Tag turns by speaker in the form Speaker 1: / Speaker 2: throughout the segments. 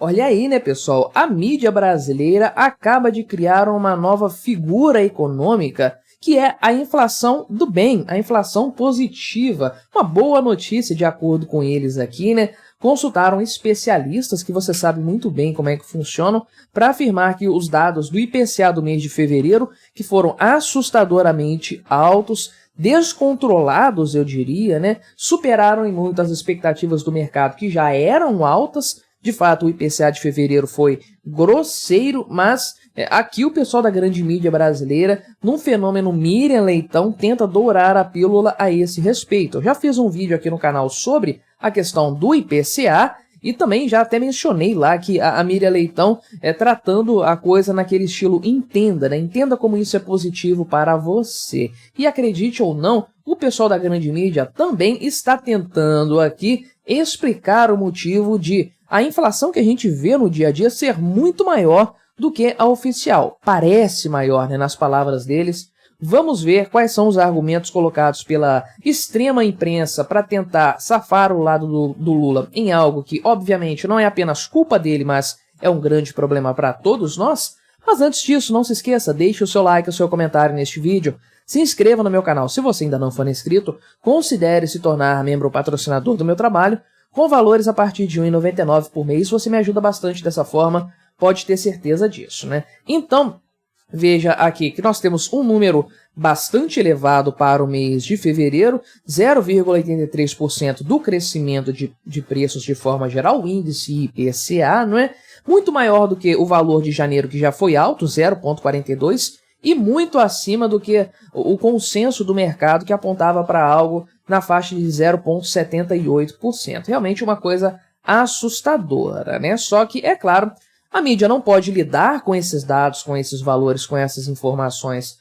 Speaker 1: Olha aí, né, pessoal? A mídia brasileira acaba de criar uma nova figura econômica, que é a inflação do bem, a inflação positiva. Uma boa notícia, de acordo com eles aqui, né? Consultaram especialistas, que você sabe muito bem como é que funcionam, para afirmar que os dados do IPCA do mês de fevereiro, que foram assustadoramente altos, descontrolados, eu diria, né? Superaram em muito as expectativas do mercado, que já eram altas. De fato, o IPCA de fevereiro foi grosseiro, mas aqui o pessoal da grande mídia brasileira, num fenômeno Miriam Leitão, tenta dourar a pílula a esse respeito. Eu já fiz um vídeo aqui no canal sobre a questão do IPCA e também já até mencionei lá que a Miriam Leitão tratando a coisa naquele estilo entenda, né? Entenda como isso é positivo para você. E acredite ou não, o pessoal da grande mídia também está tentando aqui explicar o motivo de a inflação que a gente vê no dia a dia ser muito maior do que a oficial. Parece maior, né, nas palavras deles. Vamos ver quais são os argumentos colocados pela extrema imprensa para tentar safar o lado do Lula em algo que, obviamente, não é apenas culpa dele, mas é um grande problema para todos nós. Mas antes disso, não se esqueça, deixe o seu like, o seu comentário neste vídeo. Se inscreva no meu canal se você ainda não for inscrito. Considere se tornar membro ou patrocinador do meu trabalho. Com valores a partir de R$ 1,99 por mês, você me ajuda bastante dessa forma, pode ter certeza disso, né? Então, veja aqui que nós temos um número bastante elevado para o mês de fevereiro, 0,83% do crescimento de preços de forma geral, o índice IPCA, não é? Muito maior do que o valor de janeiro, que já foi alto, 0,42%, e muito acima do que o consenso do mercado, que apontava para algo na faixa de 0,78%. Realmente uma coisa assustadora, né? Só que, é claro, a mídia não pode lidar com esses dados, com esses valores, com essas informações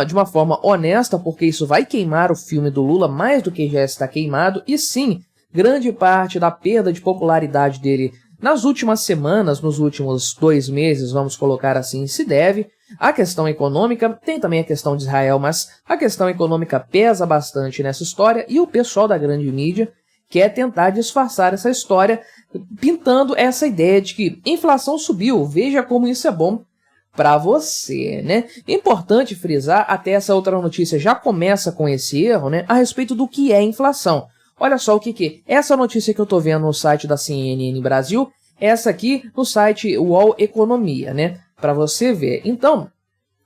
Speaker 1: de uma forma honesta, porque isso vai queimar o filme do Lula mais do que já está queimado, e sim, grande parte da perda de popularidade dele nas últimas semanas, nos últimos 2 meses, vamos colocar assim, se deve à questão econômica. Tem também a questão de Israel, mas a questão econômica pesa bastante nessa história, e o pessoal da grande mídia quer tentar disfarçar essa história, pintando essa ideia de que inflação subiu, veja como isso é bom para você, né? Importante frisar, até essa outra notícia já começa com esse erro, né, a respeito do que é inflação. Olha só o que é. Essa notícia que eu tô vendo no site da CNN Brasil, essa aqui no site UOL Economia, né? Para você ver. Então,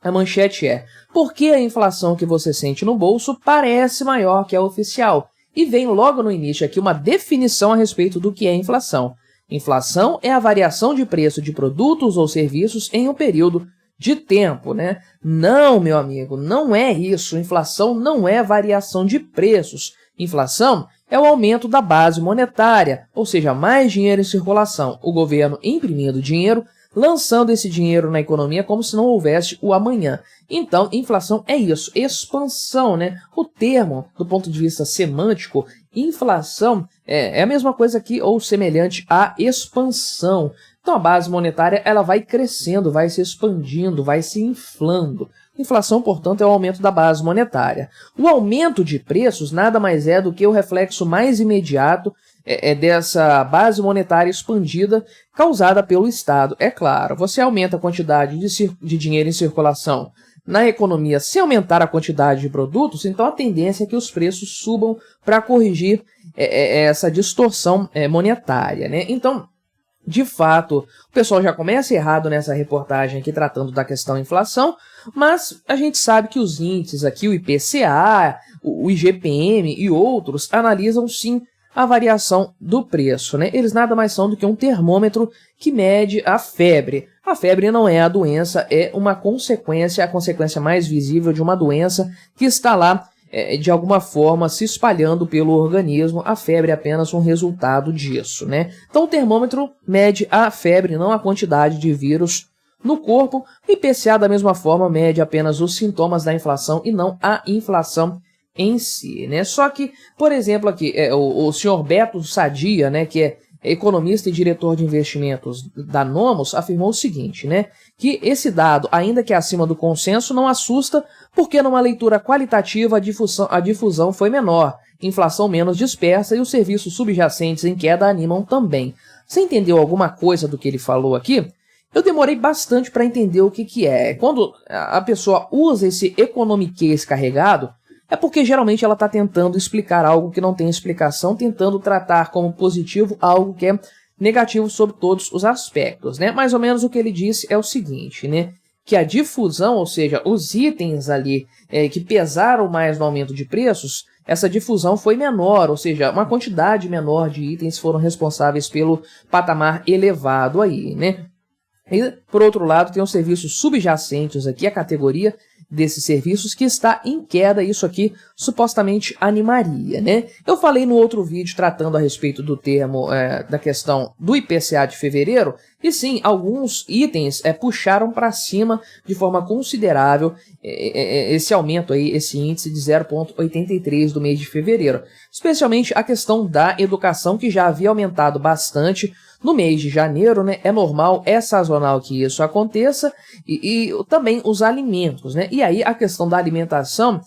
Speaker 1: a manchete é: por que a inflação que você sente no bolso parece maior que a oficial? E vem logo no início aqui uma definição a respeito do que é inflação. Inflação é a variação de preço de produtos ou serviços em um período de tempo, né? Não, meu amigo, não é isso. Inflação não é variação de preços. Inflação é o aumento da base monetária, ou seja, mais dinheiro em circulação. O governo imprimindo dinheiro, lançando esse dinheiro na economia como se não houvesse o amanhã. Então, inflação é isso, expansão, né? O termo, do ponto de vista semântico, inflação é a mesma coisa que, ou semelhante à expansão. Então, a base monetária ela vai crescendo, vai se expandindo, vai se inflando. Inflação, portanto, é o aumento da base monetária. O aumento de preços nada mais é do que o reflexo mais imediato dessa base monetária expandida causada pelo Estado. É claro, você aumenta a quantidade de dinheiro em circulação na economia, se aumentar a quantidade de produtos, então a tendência é que os preços subam para corrigir essa distorção monetária, né? Então, de fato, o pessoal já começa errado nessa reportagem aqui tratando da questão inflação, mas a gente sabe que os índices aqui, o IPCA, o IGPM e outros, analisam sim a variação do preço, né? Eles nada mais são do que um termômetro que mede a febre. A febre não é a doença, é uma consequência, a consequência mais visível de uma doença que está lá de alguma forma se espalhando pelo organismo. A febre é apenas um resultado disso, né? Então o termômetro mede a febre, não a quantidade de vírus no corpo. O IPCA da mesma forma mede apenas os sintomas da inflação e não a inflação em si, né? Só que, por exemplo, aqui o senhor Beto Sadia, né, que é economista e diretor de investimentos da Nomos, afirmou o seguinte, né, que esse dado, ainda que acima do consenso, não assusta, porque numa leitura qualitativa a difusão foi menor, inflação menos dispersa e os serviços subjacentes em queda animam também. Você entendeu alguma coisa do que ele falou aqui? Eu demorei bastante para entender o que é. Quando a pessoa usa esse economiquez carregado, é porque geralmente ela está tentando explicar algo que não tem explicação, tentando tratar como positivo algo que é negativo sobre todos os aspectos, né? Mais ou menos o que ele disse é o seguinte, né? Que a difusão, ou seja, os itens ali que pesaram mais no aumento de preços, essa difusão foi menor, ou seja, uma quantidade menor de itens foram responsáveis pelo patamar elevado aí, né? E, por outro lado, tem os serviços subjacentes aqui, a categoria desses serviços que está em queda, isso aqui supostamente animaria, né? Eu falei no outro vídeo tratando a respeito do termo, da questão do IPCA de fevereiro, e sim, alguns itens puxaram para cima de forma considerável esse aumento aí, esse índice de 0,83 do mês de fevereiro. Especialmente a questão da educação, que já havia aumentado bastante no mês de janeiro, né? É normal, é sazonal que isso aconteça, e também os alimentos, né? E aí a questão da alimentação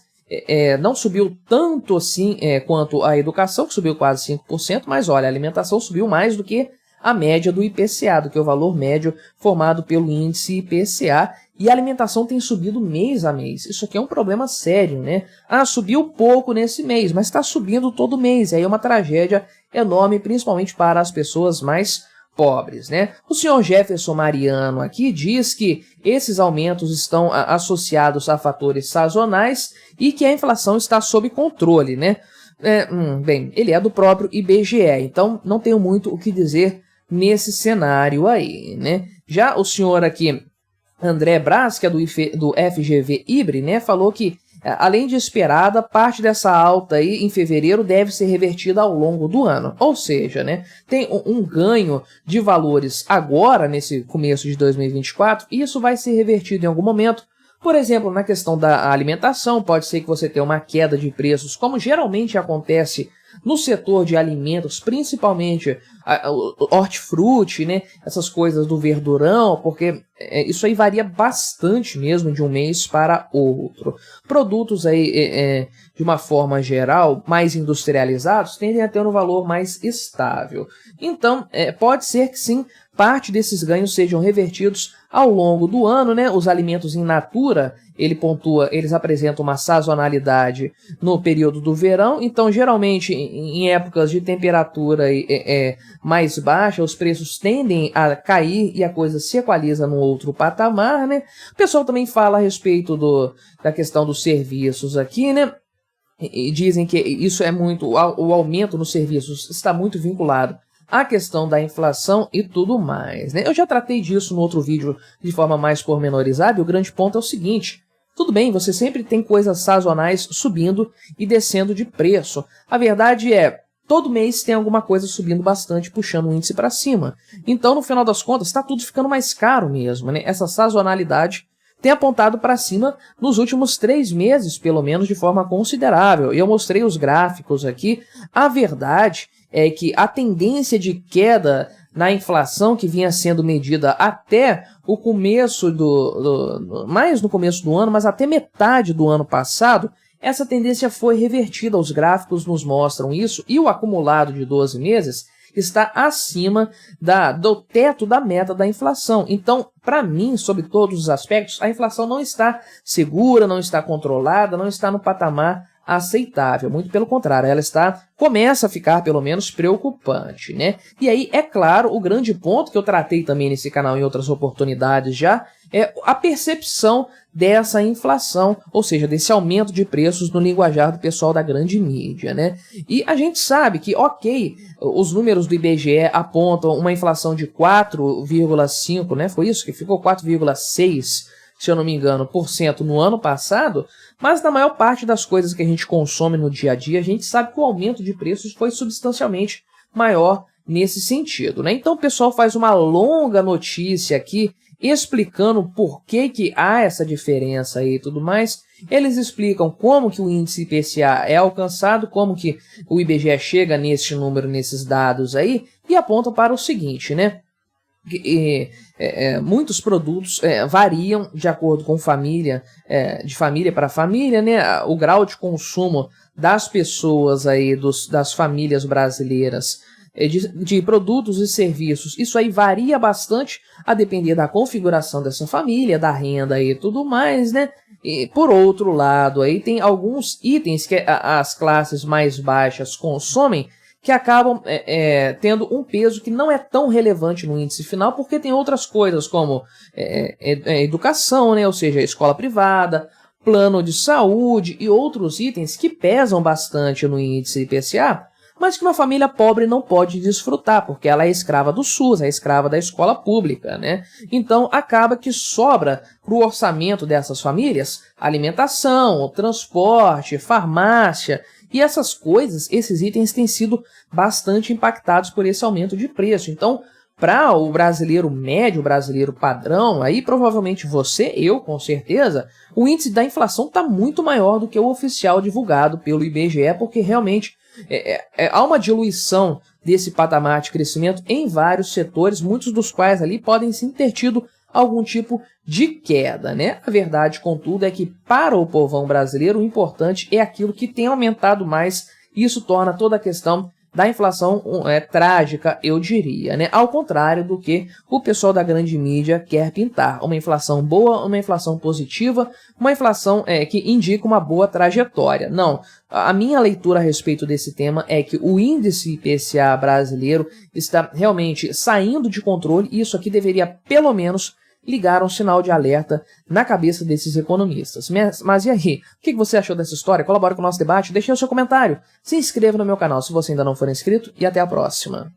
Speaker 1: não subiu tanto assim quanto a educação, que subiu quase 5%, mas olha, a alimentação subiu mais do que a média do IPCA, do que o valor médio formado pelo índice IPCA, e a alimentação tem subido mês a mês. Isso aqui é um problema sério, né? Ah, subiu pouco nesse mês, mas está subindo todo mês, e aí é uma tragédia enorme, principalmente para as pessoas mais pobres, né? O senhor Jefferson Mariano aqui diz que esses aumentos estão associados a fatores sazonais e que a inflação está sob controle, né? Bem, ele é do próprio IBGE, então não tenho muito o que dizer nesse cenário aí, né? Já o senhor aqui, André Braz, que é do FGV IBRE, né, falou que, além de esperada, parte dessa alta aí em fevereiro deve ser revertida ao longo do ano. Ou seja, né, tem um ganho de valores agora, nesse começo de 2024, e isso vai ser revertido em algum momento. Por exemplo, na questão da alimentação, pode ser que você tenha uma queda de preços, como geralmente acontece no setor de alimentos, principalmente o hortifruti, né? Essas coisas do verdurão, porque isso aí varia bastante mesmo de um mês para outro. Produtos aí, de uma forma geral, mais industrializados, tendem a ter um valor mais estável. Então, pode ser que sim, parte desses ganhos sejam revertidos ao longo do ano, né? Os alimentos in natura, ele pontua, eles apresentam uma sazonalidade no período do verão, então geralmente em épocas de temperatura mais baixa, os preços tendem a cair e a coisa se equaliza num outro patamar, né? O pessoal também fala a respeito da questão dos serviços aqui, né? E dizem que isso é muito, o aumento nos serviços está muito vinculado à questão da inflação e tudo mais, né? Eu já tratei disso no outro vídeo de forma mais pormenorizada, e o grande ponto é o seguinte: tudo bem, você sempre tem coisas sazonais subindo e descendo de preço. A verdade é, todo mês tem alguma coisa subindo bastante, puxando o índice para cima. Então, no final das contas, está tudo ficando mais caro mesmo, né? Essa sazonalidade tem apontado para cima nos últimos 3 meses, pelo menos de forma considerável. E eu mostrei os gráficos aqui. A verdade é que a tendência de queda na inflação que vinha sendo medida até o começo mais no começo do ano, mas até metade do ano passado, essa tendência foi revertida. Os gráficos nos mostram isso, e o acumulado de 12 meses está acima do teto da meta da inflação. Então, para mim, sobre todos os aspectos, a inflação não está segura, não está controlada, não está no patamar aceitável. Muito pelo contrário, ela começa a ficar, pelo menos, preocupante, né? E aí, é claro, o grande ponto que eu tratei também nesse canal em outras oportunidades já, é a percepção dessa inflação, ou seja, desse aumento de preços no linguajar do pessoal da grande mídia, né? E a gente sabe que, ok, os números do IBGE apontam uma inflação de 4,5%, né? Foi isso que ficou 4,6%, se eu não me engano, no ano passado, mas na maior parte das coisas que a gente consome no dia a dia, a gente sabe que o aumento de preços foi substancialmente maior nesse sentido, né? Então o pessoal faz uma longa notícia aqui explicando por que há essa diferença aí e tudo mais. Eles explicam como que o índice IPCA é alcançado, como que o IBGE chega nesse número, nesses dados aí, e apontam para o seguinte, né? Muitos produtos variam de acordo com família, de família para família, né? O grau de consumo das pessoas aí, das famílias brasileiras de produtos e serviços. Isso aí varia bastante a depender da configuração dessa família, da renda e tudo mais, né? E, por outro lado, aí tem alguns itens que as classes mais baixas consomem que acabam tendo um peso que não é tão relevante no índice final, porque tem outras coisas como educação, né? Ou seja, escola privada, plano de saúde e outros itens que pesam bastante no índice IPCA, mas que uma família pobre não pode desfrutar, porque ela é escrava do SUS, é escrava da escola pública, né? Então, acaba que sobra para o orçamento dessas famílias alimentação, transporte, farmácia, e essas coisas, esses itens têm sido bastante impactados por esse aumento de preço. Então, para o brasileiro médio, o brasileiro padrão, aí provavelmente você, eu com certeza, o índice da inflação está muito maior do que o oficial divulgado pelo IBGE, porque realmente há uma diluição desse patamar de crescimento em vários setores, muitos dos quais ali podem sim ter tido algum tipo de queda, né? A verdade, contudo, é que para o povão brasileiro o importante é aquilo que tem aumentado mais, e isso torna toda a questão da inflação trágica, eu diria, né? Ao contrário do que o pessoal da grande mídia quer pintar. Uma inflação boa, uma inflação positiva, uma inflação que indica uma boa trajetória. Não, a minha leitura a respeito desse tema é que o índice IPCA brasileiro está realmente saindo de controle, e isso aqui deveria, pelo menos, ligar um sinal de alerta na cabeça desses economistas. Mas e aí? O que você achou dessa história? Colabore com o nosso debate, deixe o seu comentário, se inscreva no meu canal se você ainda não for inscrito e até a próxima.